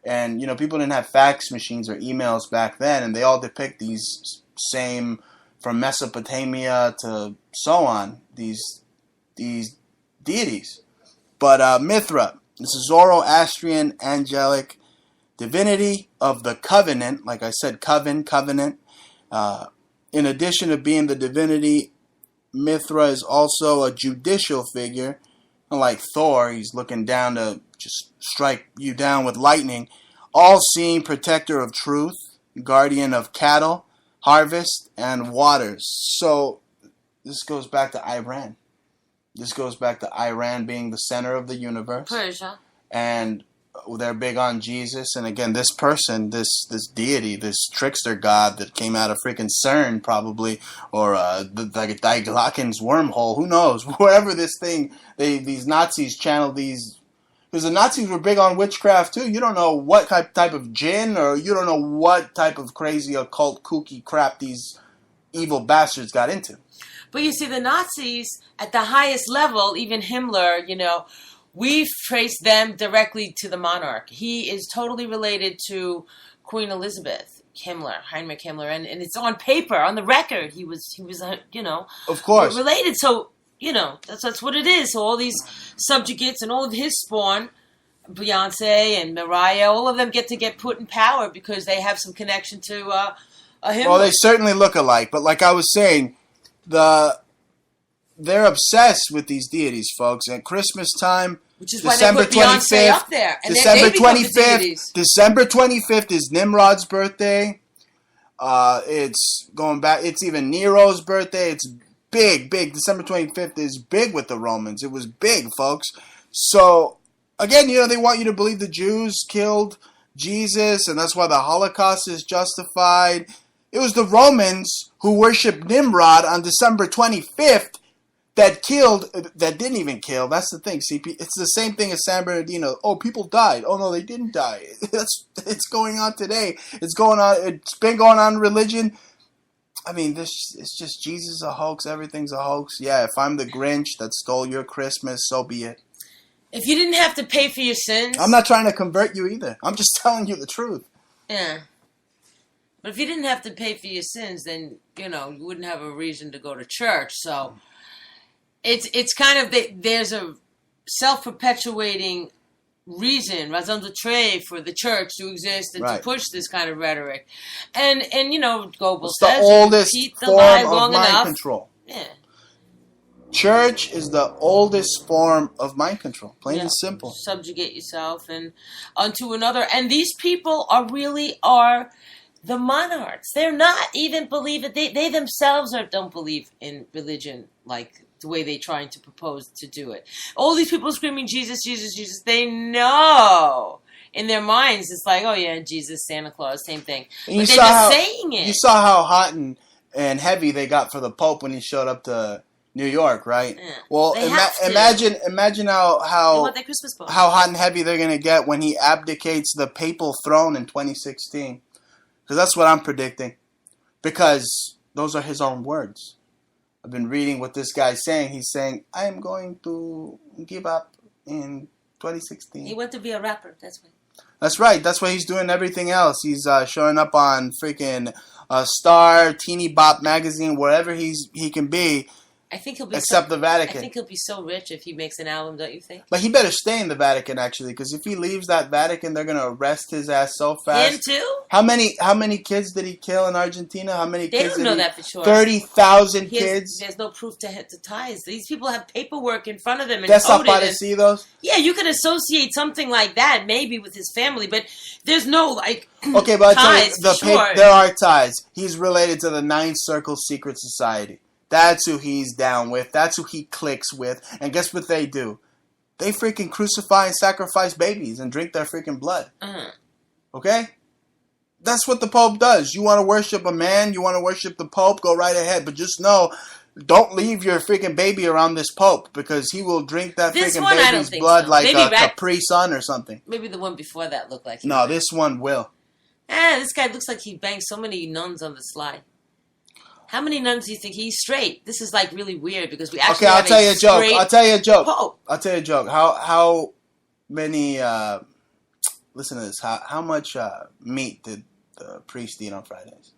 and you know, people didn't have fax machines or emails back then, and they all depict these same, from Mesopotamia to so on, these deities. But Mithra, this is Zoroastrian angelic divinity of the covenant, like I said, covenant. In addition to being the divinity, Mithra is also a judicial figure. Unlike Thor, he's looking down to just strike you down with lightning. All-seeing protector of truth, guardian of cattle, harvest, and waters. So this goes back to Iran. This goes back to Iran being the center of the universe. Persia. And they're big on Jesus, and again, this person, this deity, this trickster god that came out of freaking CERN, probably, or the Daiglakens wormhole, who knows? Wherever this thing, these Nazis channeled these, because the Nazis were big on witchcraft too. You don't know what type of jinn, or you don't know what type of crazy occult kooky crap these evil bastards got into. But you see, the Nazis at the highest level, even Himmler, you know, we've traced them directly to the monarch. He is totally related to Queen Elizabeth, Heinrich Himmler, and it's on paper, on the record. He was, you know, of course, related. So, you know, that's what it is. So all these subjugates and all of his spawn, Beyonce and Mariah, all of them get put in power because they have some connection to a Himmler. Well, they certainly look alike, but like I was saying, they're obsessed with these deities, folks. At Christmas time, which is why December they put Beyonce up there. And December 25th. December 25th is Nimrod's birthday. It's going back. It's even Nero's birthday. It's big. December 25th is big with the Romans. It was big, folks. So again, you know, they want you to believe the Jews killed Jesus, and that's why the Holocaust is justified. It was the Romans who worshipped Nimrod on December 25th. That didn't even kill. That's the thing. See, it's the same thing as San Bernardino. Oh, people died. Oh, no, they didn't die. It's going on today. It's been going on in religion. I mean, it's just Jesus a hoax. Everything's a hoax. Yeah, if I'm the Grinch that stole your Christmas, so be it. If you didn't have to pay for your sins... I'm not trying to convert you either. I'm just telling you the truth. Yeah. But if you didn't have to pay for your sins, then, you know, you wouldn't have a reason to go to church, so... It's kind of, there's a self-perpetuating reason, raison d'etre, for the church to exist and to push this kind of rhetoric. And you know, Goebbels says, the oldest repeat the form lie of long mind enough. Control. Yeah. Church is the oldest form of mind control, plain and simple. Subjugate yourself and unto another. And these people are the monarchs. They're not even they themselves don't believe in religion like the way they're trying to propose to do it. All these people screaming, Jesus, Jesus, Jesus, they know in their minds it's like, oh yeah, Jesus, Santa Claus, same thing. But they're just saying it. You saw how hot and heavy they got for the Pope when he showed up to New York, right? Yeah. Well, They have to. imagine They want their Christmas bonus. how hot and heavy they're gonna get when he abdicates the papal throne in 2016. Because that's what I'm predicting. Because those are his own words. I've been reading what this guy's saying. He's saying, I am going to give up in 2016. He went to be a rapper. That's why. That's right. That's why he's doing everything else. He's showing up on freaking Star, Teeny Bop magazine, wherever he can be. I think he'll be except the Vatican. I think he'll be so rich if he makes an album, don't you think? But he better stay in the Vatican, actually, because if he leaves that Vatican, they're gonna arrest his ass so fast. Him too? How many kids did he kill in Argentina? How many? They kids don't know that for sure. 30,000 kids. There's no proof to ties. These people have paperwork in front of them and Desaparecidos. Yeah, you could associate something like that maybe with his family, but there's no Okay, but ties. There are ties. He's related to the Ninth Circle Secret Society. That's who he's down with. That's who he clicks with. And guess what they do? They freaking crucify and sacrifice babies and drink their freaking blood. Okay? That's what the Pope does. You want to worship a man? You want to worship the Pope? Go right ahead. But just know, don't leave your freaking baby around this Pope because he will drink that freaking baby's blood like a Capri Sun or something. Maybe the one before that looked like No, this one will. This guy looks like he banged so many nuns on the slide. How many nuns do you think he's straight? This is like really weird because we actually I'll tell you a joke. Pope. I'll tell you a joke. How many? Listen to this. How much meat did the priest eat on Fridays?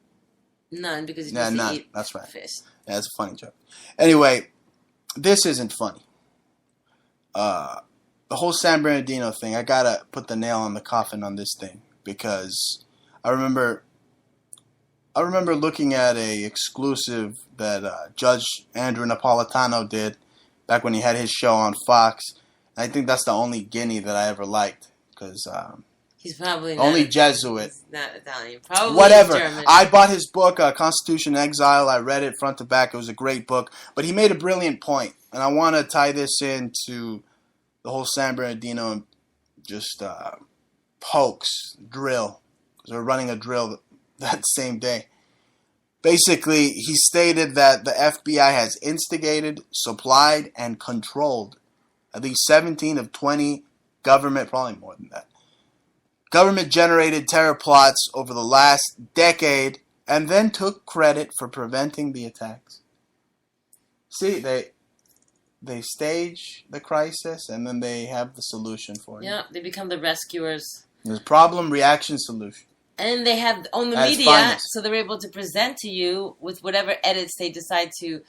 None, because he doesn't eat That's right. fish. Yeah, that's a funny joke. Anyway, this isn't funny. The whole San Bernardino thing. I gotta put the nail on the coffin on this thing because I remember looking at a exclusive that Judge Andrew Napolitano did back when he had his show on Fox. And I think that's the only Guinea that I ever liked because he's probably only Jesuit. He's not Italian. Probably whatever. German. I bought his book, Constitution and Exile. I read it front to back. It was a great book. But he made a brilliant point, and I want to tie this into the whole San Bernardino and just hoax drill because we're running a drill that same day. Basically, he stated that the FBI has instigated, supplied, and controlled at least 17 of 20 government, probably more than that, government-generated terror plots over the last decade, and then took credit for preventing the attacks. See, they stage the crisis, and then they have the solution for it. Yeah, they become the rescuers. There's problem, reaction, solution. And they have own the media, so they're able to present to you with whatever edits they decide to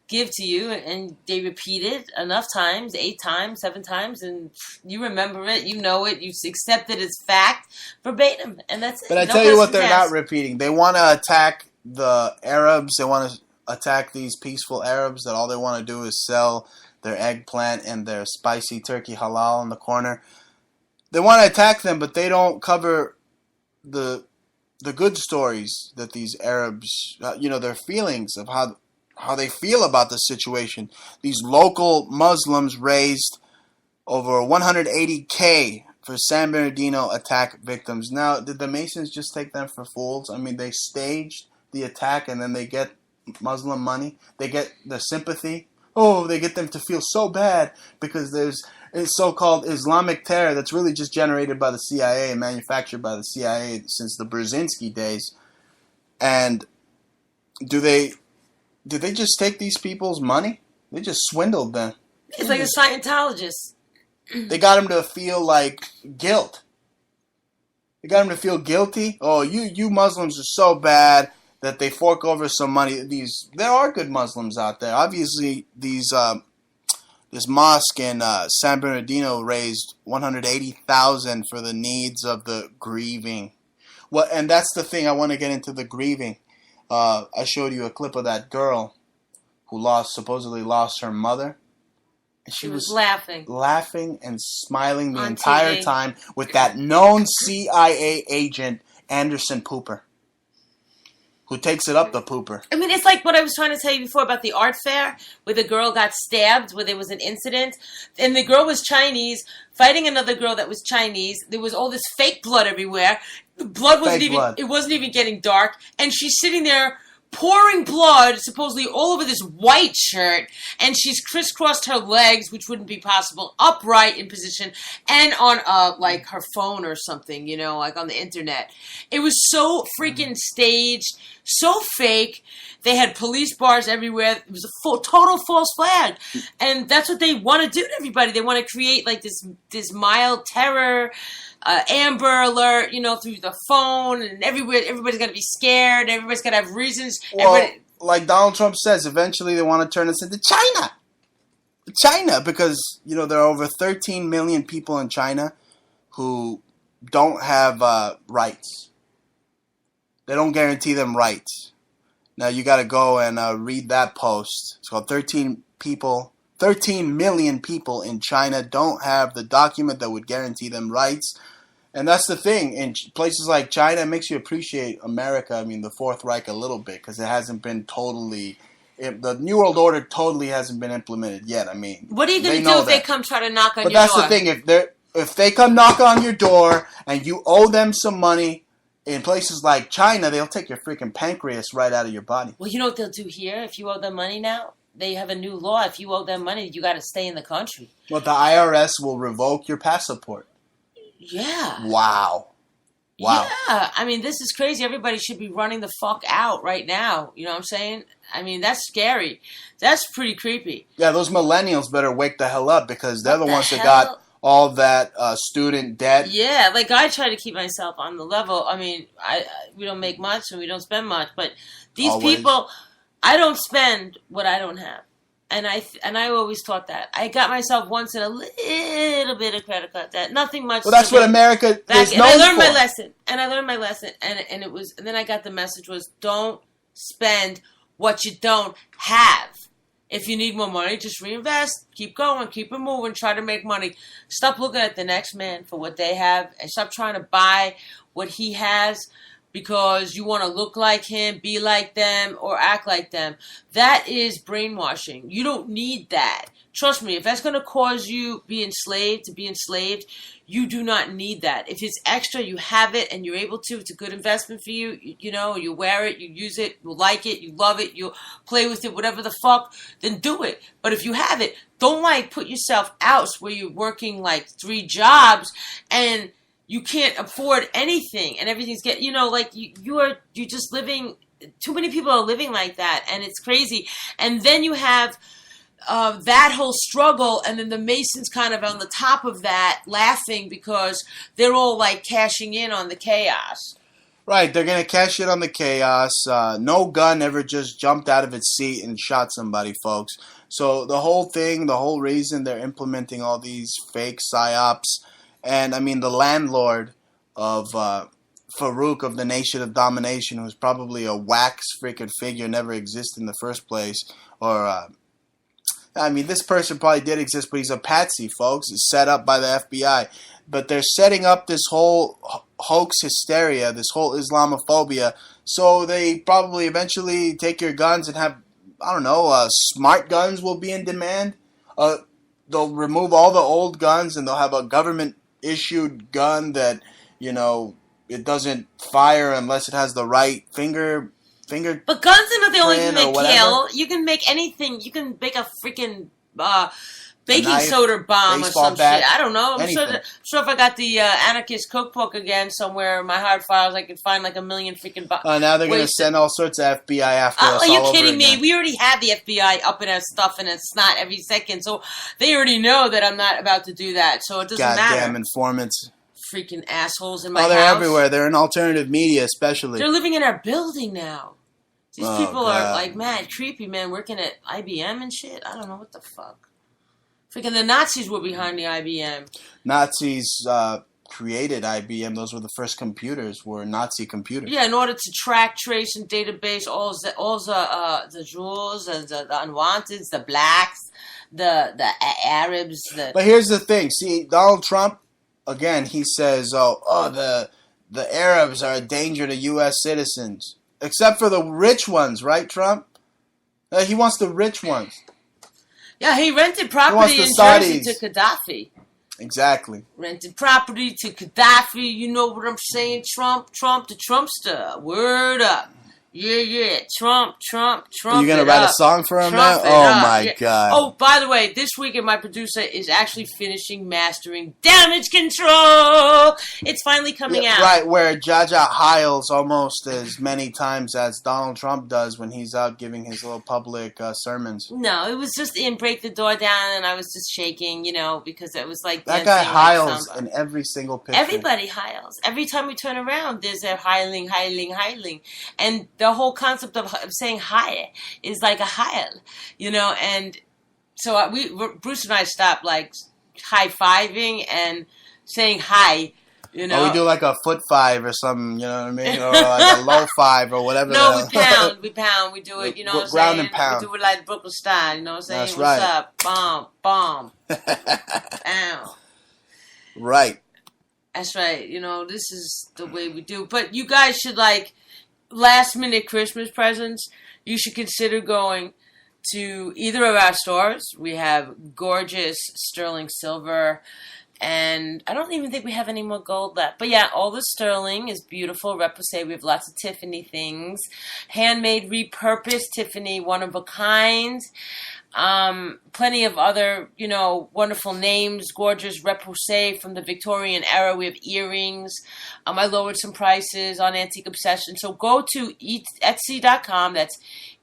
give to you, and they repeat it enough times, 8 times, 7 times, and you remember it, you know it, you accept it as fact, verbatim, and that's it. But I tell you what they're not repeating. They want to attack the Arabs. They want to attack these peaceful Arabs that all they want to do is sell their eggplant and their spicy turkey halal in the corner. They want to attack them, but they don't cover the good stories that these Arabs, their feelings of how they feel about the situation. These local Muslims raised over $180K for San Bernardino attack victims. Now, did the Masons just take them for fools? I mean, they staged the attack and then they get Muslim money. They get the sympathy. Oh, they get them to feel so bad because there's so-called Islamic terror that's really just generated by the CIA and manufactured by the CIA since the Brzezinski days. And did they just take these people's money? They just swindled them. It's like a Scientologist. They got them to feel like guilt. They got them to feel guilty. Oh, you Muslims are so bad that they fork over some money. There are good Muslims out there. Obviously, this mosque in San Bernardino raised $180,000 for the needs of the grieving. Well, and that's the thing. I want to get into the grieving. I showed you a clip of that girl who supposedly lost her mother. And she was laughing and smiling the entire TV. time with that known CIA agent, Anderson Pooper, who takes it up the pooper. I mean, it's like what I was trying to tell you before about the art fair, where the girl got stabbed, where there was an incident, and the girl was Chinese, fighting another girl that was Chinese. There was all this fake blood everywhere. The blood wasn't it wasn't even getting dark, and she's sitting there pouring blood, supposedly all over this white shirt, and she's crisscrossed her legs, which wouldn't be possible, upright in position, and on like her phone or something, you know, like on the internet. It was so freaking staged, so fake. They had police bars everywhere. It was a total false flag, and that's what they want to do to everybody. They want to create like this mild terror. Amber Alert, you know, through the phone, and everywhere. Everybody's got to be scared. Everybody's got to have reasons. Well, like Donald Trump says, eventually they want to turn us into China, because, you know, there are over 13 million people in China who don't have rights. They don't guarantee them rights. Now you got to go and read that post. It's called 13 million people in China don't have the document that would guarantee them rights. And that's the thing. In places like China, it makes you appreciate America, I mean, the Fourth Reich a little bit, because it hasn't been the New World Order totally hasn't been implemented yet. I mean, what are you going to do if they come try to knock on your door? But that's the thing. If they come knock on your door and you owe them some money, in places like China, they'll take your freaking pancreas right out of your body. Well, you know what they'll do here if you owe them money now? They have a new law. If you owe them money, you got to stay in the country. Well, the IRS will revoke your passport. Yeah. Wow. Yeah. I mean, this is crazy. Everybody should be running the fuck out right now. You know what I'm saying? I mean, that's scary. That's pretty creepy. Yeah, those millennials better wake the hell up, because they're the ones that got all that student debt. Yeah, like I try to keep myself on the level. I mean, we don't make much and we don't spend much, but these people, I don't spend what I don't have. And I always thought that. I got myself once in a little bit of credit card debt. Nothing much. Well, that's what America is known for. I learned my lesson. And it was, and then I got the message was, don't spend what you don't have. If you need more money, just reinvest. Keep going. Keep it moving. Try to make money. Stop looking at the next man for what they have, and stop trying to buy what he has because you want to look like him, be like them, or act like them. That is brainwashing. You don't need that. Trust me, if that's going to cause you be enslaved, you do not need that. If it's extra, you have it and you're able to. It's a good investment for you. You know, you wear it, you use it, you like it, you love it, you play with it, whatever the fuck, then do it. But if you have it, don't like put yourself out where you're working like 3 jobs and you can't afford anything and everything's you know, like you're just living. Too many people are living like that, and it's crazy. And then you have that whole struggle, and then the Masons kind of on the top of that laughing because they're all like cashing in on the chaos. Right, they're going to cash in on the chaos. No gun ever just jumped out of its seat and shot somebody, folks. So the whole thing, the whole reason they're implementing all these fake psyops, and I mean the landlord of Farouk of the Nation of Domination, who's probably a wax freaking figure, never existed in the first place, or I mean, this person probably did exist, but he's a patsy, folks. It's set up by the FBI. But they're setting up this whole hoax hysteria, this whole Islamophobia, so they probably eventually take your guns and have, I don't know, smart guns will be in demand. They'll remove all the old guns and they'll have a government-issued gun that, you know, it doesn't fire unless it has the right finger. But guns are not the only thing that kill. You can make anything. You can make a freaking baking soda bomb or some shit. I don't know. I'm sure if I got the anarchist cookbook again somewhere in my hard files, I could find like a million freaking bombs. Now they're going to send all sorts of FBI after us. Are you kidding me? We already have the FBI up in our stuff and it's not every second. So they already know that I'm not about to do that. So it doesn't matter. Goddamn informants. Freaking assholes in my house. They're everywhere. They're in alternative media, especially. They're living in our building now. These people are like mad creepy, man, working at IBM and shit. I don't know what the fuck. Freaking the Nazis were behind the IBM. Nazis created IBM. Those were the first computers, were Nazi computers. Yeah, in order to track, trace, and database all the Jews, the unwanteds, the blacks, the Arabs. But here's the thing. See, Donald Trump, again, he says, the Arabs are a danger to U.S. citizens. Except for the rich ones, right, Trump? He wants the rich ones. Yeah, he rented property in Jersey to Gaddafi. Exactly. Rented property to Gaddafi. You know what I'm saying, Trump? Trump the Trumpster. Word up. Yeah. Trump Are you gonna it write a up. song for him now? Trump it Oh up. my Yeah. god. Oh, by the way, this weekend my producer is actually finishing mastering Damage Control. It's finally coming Yeah, out. right, where Jaja Hiles almost as many times as Donald Trump does when he's out giving his little public sermons. No, it was just in Break the Door Down, and I was just shaking, because it was like That guy dancing like Hiles samba. in every single picture. Everybody hiles. Every time we turn around, there's a hiling. And the whole concept of saying hi is like a hile, and so Bruce and I stopped like high-fiving and saying hi, Or we do like a foot five or something, you know what I mean? Or like a low five or whatever. No, we pound. We do it, you know what I'm ground saying? and pound. We do it like Brooklyn style, you know what I'm saying? That's What's right. up? Bomb. Ow. Right. That's right. This is the way we do. But you guys should, like, last minute Christmas presents, you should consider going to either of our stores. We have gorgeous sterling silver, and I don't even think we have any more gold left. But yeah, all the sterling is beautiful. Repoussé. We have lots of Tiffany things. Handmade, repurposed Tiffany, one of a kind. Plenty of other, wonderful names, gorgeous repoussé from the Victorian era. We have earrings. I lowered some prices on Antique Obsession. So go to Etsy.com. That's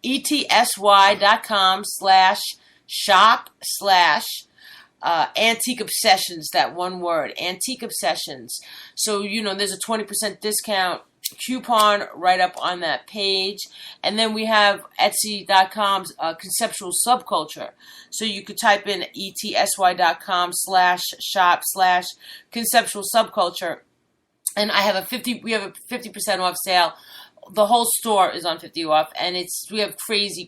etsy.com/shop/Antique Obsessions, that one word, Antique Obsessions. So, there's a 20% discount coupon right up on that page. And then we have Etsy.com's conceptual subculture. So you could type in etsy.com/shop/conceptual subculture. And we have a 50% off sale. The whole store is on 50 off, and we have crazy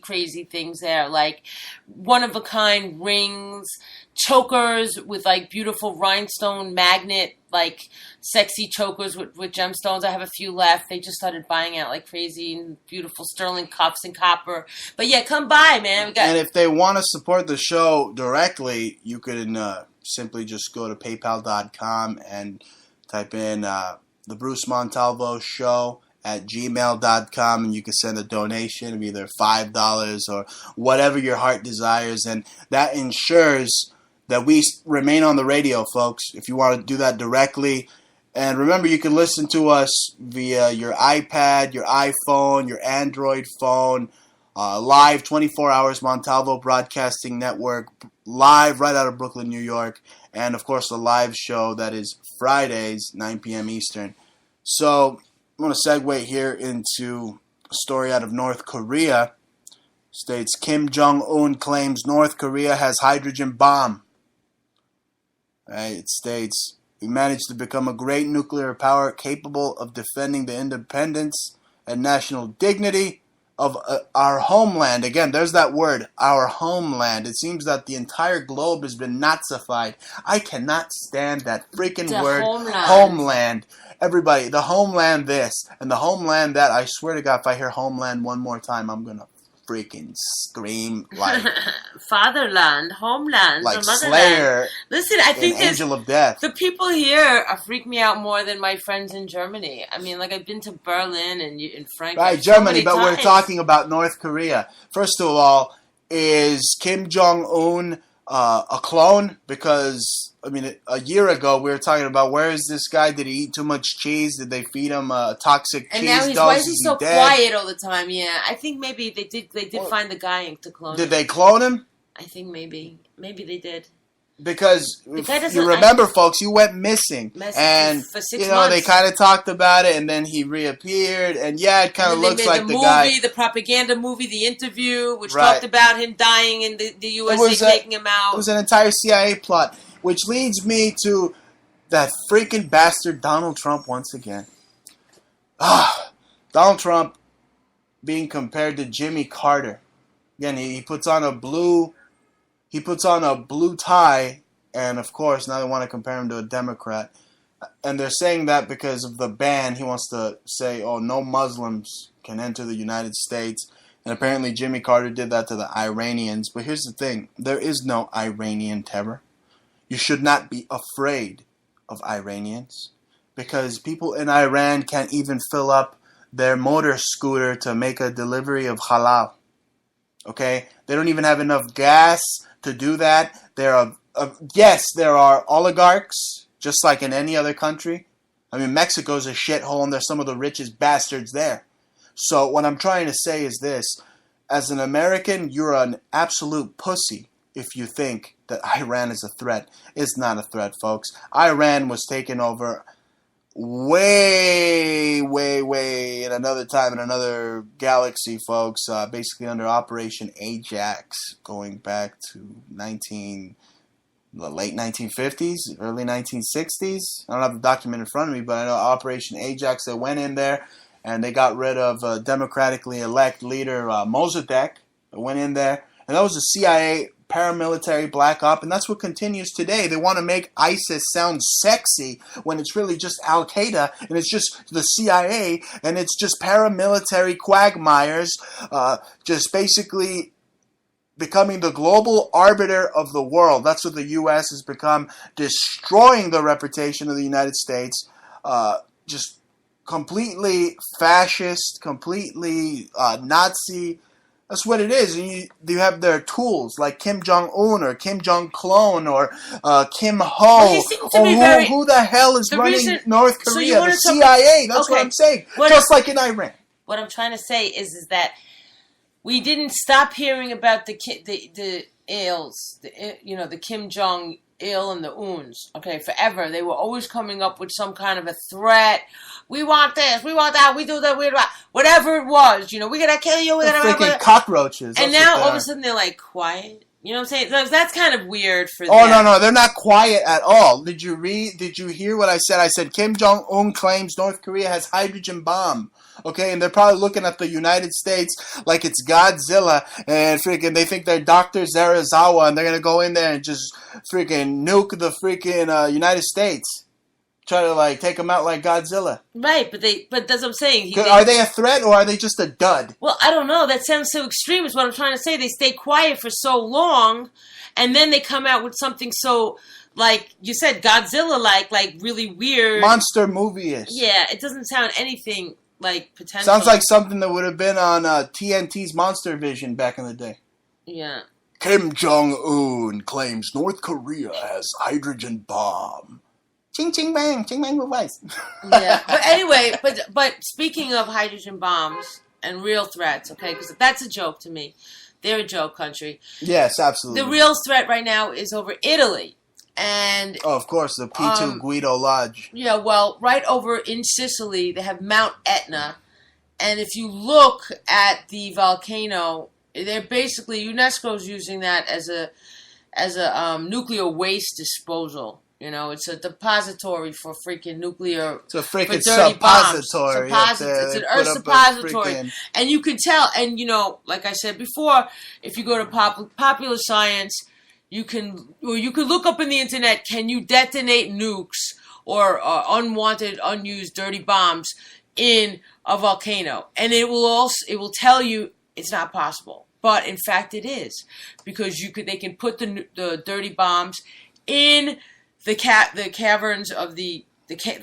things there, like one-of-a-kind rings, chokers with, like, beautiful rhinestone magnet, like, sexy chokers with gemstones. I have a few left. They just started buying out like crazy, and beautiful sterling cuffs and copper. But yeah, come by, man. And if they want to support the show directly, you can simply just go to paypal.com and type in the Bruce Montalvo Show at gmail.com, and you can send a donation of either $5 or whatever your heart desires, and that ensures that we remain on the radio, folks. If you want to do that directly, and remember, you can listen to us via your iPad, your iPhone, your Android phone, live 24 hours, Montalvo Broadcasting Network, live right out of Brooklyn, New York, and of course the live show that is Fridays, 9 p.m. Eastern. So I'm going to segue here into a story out of North Korea. States Kim Jong-un claims North Korea has hydrogen bomb. Right, it states, we managed to become a great nuclear power capable of defending the independence and national dignity of our homeland. Again, there's that word, our homeland. It seems that the entire globe has been Nazified. I cannot stand that freaking word, homeland. Everybody, the homeland this and the homeland that. I swear to God, if I hear homeland one more time, I'm going to freaking scream like fatherland, homeland, like Slayer. Listen, I think Angel of Death. The people here freak me out more than my friends in Germany. I mean, like, I've been to Berlin and Frankfurt. Right, Germany, but we're talking about North Korea. First of all, is Kim Jong-un a clone? Because, I mean, a year ago we were talking about, where is this guy? Did he eat too much cheese? Did they feed him a toxic cheese dose? And now why is he so quiet all the time? Yeah, I think maybe they did find the guy to clone him. Did they clone him? I think maybe they did. Because you remember, folks, he went missing, and for 6 months. They kind of talked about it, and then he reappeared, and yeah, it kind of looks like the guy. The propaganda movie, The Interview, which talked about him dying in the USA, taking him out. It was an entire CIA plot, which leads me to that freaking bastard Donald Trump once again. Donald Trump being compared to Jimmy Carter. Again, he puts on a blue tie, and of course now they want to compare him to a Democrat. And they're saying that because of the ban. He wants to say, no Muslims can enter the United States. And apparently Jimmy Carter did that to the Iranians. But here's the thing. There is no Iranian terror. You should not be afraid of Iranians, because people in Iran can't even fill up their motor scooter to make a delivery of halal. Okay? They don't even have enough gas to do that. Yes, there are oligarchs, just like in any other country. I mean, Mexico's a shithole, and they're some of the richest bastards there. So what I'm trying to say is this. As an American, you're an absolute pussy if you think that Iran is a threat. It's not a threat, folks. Iran was taken over way in another time, in another galaxy, folks. Basically under Operation Ajax, going back to the late 1950s, early 1960s. I don't have the document in front of me, but I know Operation Ajax, they went in there and they got rid of democratically elect leader Mossadegh. They went in there, and that was a CIA paramilitary black op, and that's what continues today. They want to make ISIS sound sexy when it's really just Al-Qaeda, and it's just the CIA, and it's just paramilitary quagmires, just basically becoming the global arbiter of the world. That's what the U.S. has become, destroying the reputation of the United States, just completely fascist, completely Nazi. That's what it is. And you have their tools like Kim Jong-un or Kim Jong-clone or Kim Ho. Or who the hell is running North Korea? The CIA. That's what I'm saying. Just like in Iran. What I'm trying to say is that we didn't stop hearing about the ills, the Kim Jong Il and the Uns. Okay, forever they were always coming up with some kind of a threat. We want this, we want that, we do that, whatever it was. We're gonna kill you. We're gonna freaking cockroaches. And now all of a sudden they're like quiet. You know what I'm saying? That's kind of weird for them. Oh, no, they're not quiet at all. Did you hear what I said? I said Kim Jong-un claims North Korea has hydrogen bomb. Okay, and they're probably looking at the United States like it's Godzilla, and freaking they think they're Dr. Zarazawa, and they're going to go in there and just freaking nuke the freaking United States. Try to take them out like Godzilla. Right, but that's what I'm saying. Are they a threat or are they just a dud? Well, I don't know. That sounds so extreme is what I'm trying to say. They stay quiet for so long, and then they come out with something so, like you said, Godzilla-like, like really weird. Monster movie-ish. Yeah, it doesn't sound anything like potential. Sounds like something that would have been on TNT's Monster Vision back in the day. Yeah. Kim Jong-un claims North Korea has hydrogen bomb. Ching ching bang with ice. Yeah, but anyway, but speaking of hydrogen bombs and real threats, okay, because that's a joke to me. They're a joke country. Yes, absolutely. The real threat right now is over Italy. And of course, the P2 Guido Lodge. Yeah, well, right over in Sicily, they have Mount Etna. And if you look at the volcano, they're basically, UNESCO's using that as a nuclear waste disposal. It's a depository for freaking nuclear. It's a freaking suppository. It's an earth suppository. And you can tell, and like I said before, if you go to popular science, you can look up in the internet, can you detonate nukes or unwanted, unused, dirty bombs in a volcano? And it will tell you it's not possible. But in fact it is. Because they can put the dirty bombs in the caverns of the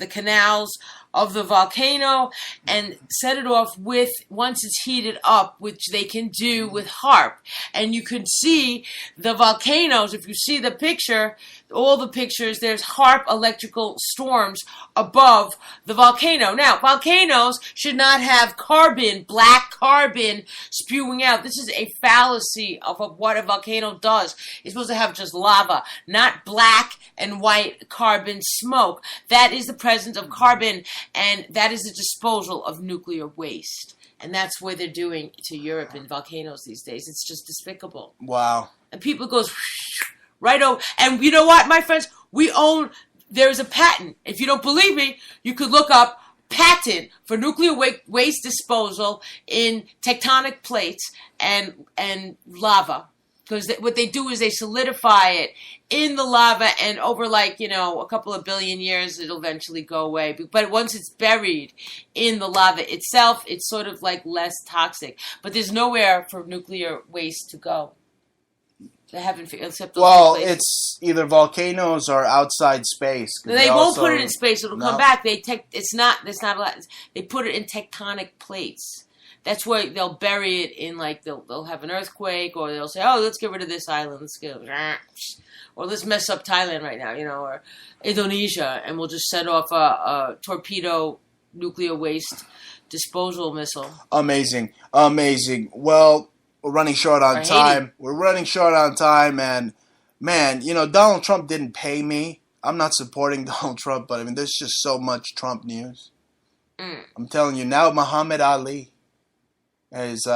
canals of the volcano and set it off with, once it's heated up, which they can do with HARP. And you can see the volcanoes, if you see the picture, all the pictures, there's HARP electrical storms above the volcano. Now, volcanoes should not have black carbon spewing out. This is a fallacy of what a volcano does. It's supposed to have just lava, not black and white carbon smoke. That is the presence of carbon, and that is the disposal of nuclear waste. And that's what they're doing to Europe in volcanoes these days. It's just despicable. Wow. And people goes right over. And you know what, my friends? There's a patent. If you don't believe me, you could look up patent for nuclear waste disposal in tectonic plates and lava. Because what they do is they solidify it in the lava, and over a couple of billion years, it'll eventually go away. But once it's buried in the lava itself, it's sort of like less toxic. But there's nowhere for nuclear waste to go. They haven't except those Well, two places. it's either volcanoes or outside space. 'Cause They won't also- put it in space. It'll come No. back. It's not allowed. They put it in tectonic plates. That's where they'll bury it in, like, they'll have an earthquake, or they'll say, oh, let's get rid of this island. Let's get, or let's mess up Thailand right now, or Indonesia, and we'll just set off a torpedo nuclear waste disposal missile. Amazing. Well, we're running short on time. We're running short on time, and man, Donald Trump didn't pay me. I'm not supporting Donald Trump, but I mean, there's just so much Trump news. I'm telling you now, Muhammad Ali is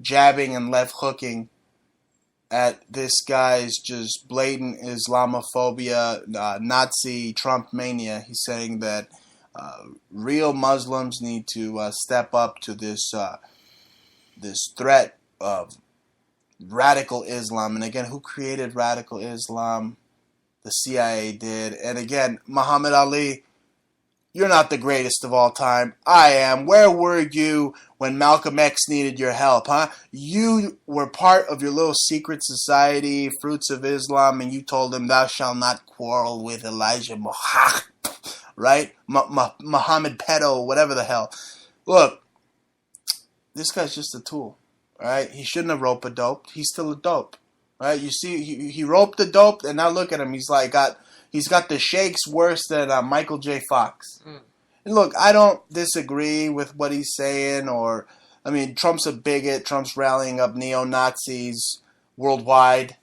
jabbing and left hooking at this guy's just blatant Islamophobia, Nazi Trump mania. He's saying that real Muslims need to step up to this threat of radical Islam. And again, who created radical Islam? The CIA did. And again, Muhammad Ali, you're not the greatest of all time. I am. Where were you when Malcolm X needed your help, huh? You were part of your little secret society, Fruits of Islam, and you told him, thou shalt not quarrel with Elijah Muhammad, right? Muhammad Pedo, whatever the hell. Look, this guy's just a tool, right? He shouldn't have roped a dope. He's still a dope, right? You see, he roped the dope, and now look at him. He's got the shakes worse than Michael J. Fox. And look, I don't disagree with what he's saying, Trump's a bigot. Trump's rallying up neo-Nazis worldwide.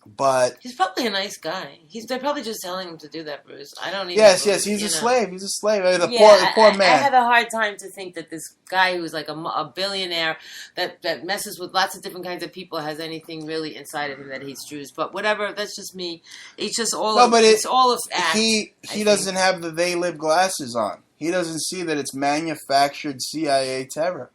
But he's probably a nice guy. They're probably just telling him to do that, Bruce. I don't even. Yes, he's a slave. He's a slave. The poor man. I have a hard time to think that this guy who's like a billionaire that messes with lots of different kinds of people has anything really inside of him that hates Jews. But whatever, that's just me. It's just all. No, but it's all of act. He doesn't have the they live glasses on. He doesn't see that it's manufactured CIA terror.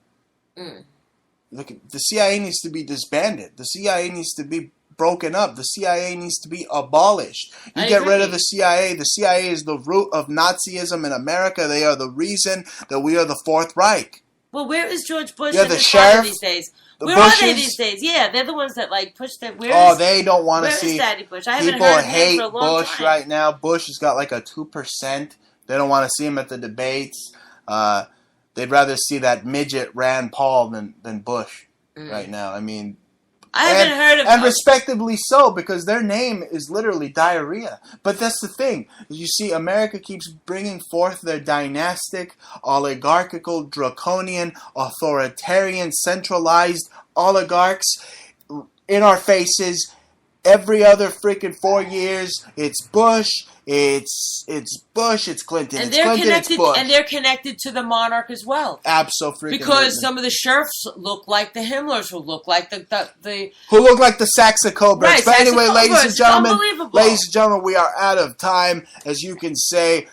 Look, the CIA needs to be disbanded. The CIA needs to be broken up. The CIA needs to be abolished. You get rid of the CIA. The CIA is the root of Nazism in America. They are the reason that we are the Fourth Reich. Well, where is George Bush and his father these days? Where are they these days? Yeah, they're the ones that push them. They don't want to see. Where is Daddy Bush? I haven't people heard hate him for a long Bush time. right now. Bush has got like a 2%. They don't want to see him at the debates. They'd rather see that midget Rand Paul than Bush right now. I mean, I haven't heard of and respectably so, because their name is literally diarrhea. But that's the thing. You see, America keeps bringing forth their dynastic, oligarchical, draconian, authoritarian, centralized oligarchs in our faces. Every other freaking 4 years, it's Bush, it's Bush, it's Clinton, and it's Clinton, it's Bush. And they're connected to the monarch as well. Absolutely. Because some of the sheriffs look like the Himmlers, who look like the who look like the Saxe Cobras. Right, but anyway, ladies and gentlemen, we are out of time. As you can see,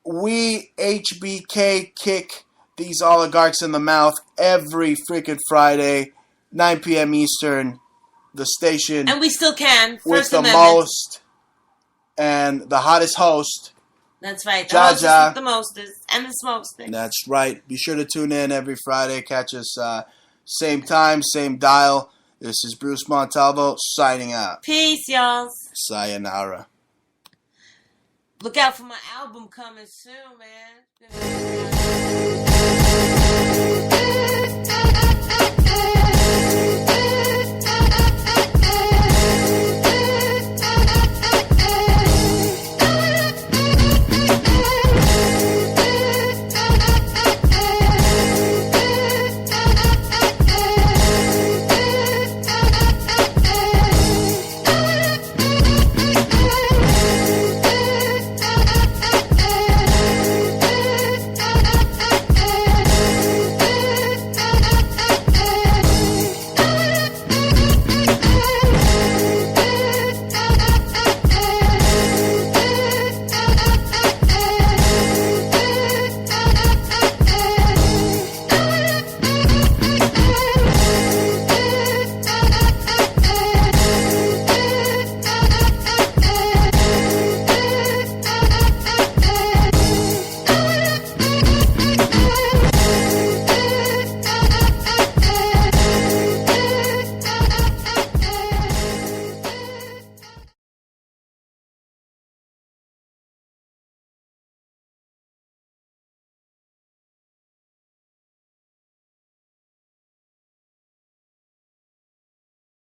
we HBK kick these oligarchs in the mouth every freaking Friday. 9 p.m. Eastern, the station. And we still can. With the most and the hottest host. That's right. The hostess with the mostest and the smokestest. That's right. Be sure to tune in every Friday. Catch us same time, same dial. This is Bruce Montalvo signing out. Peace, y'all. Sayonara. Look out for my album coming soon, man.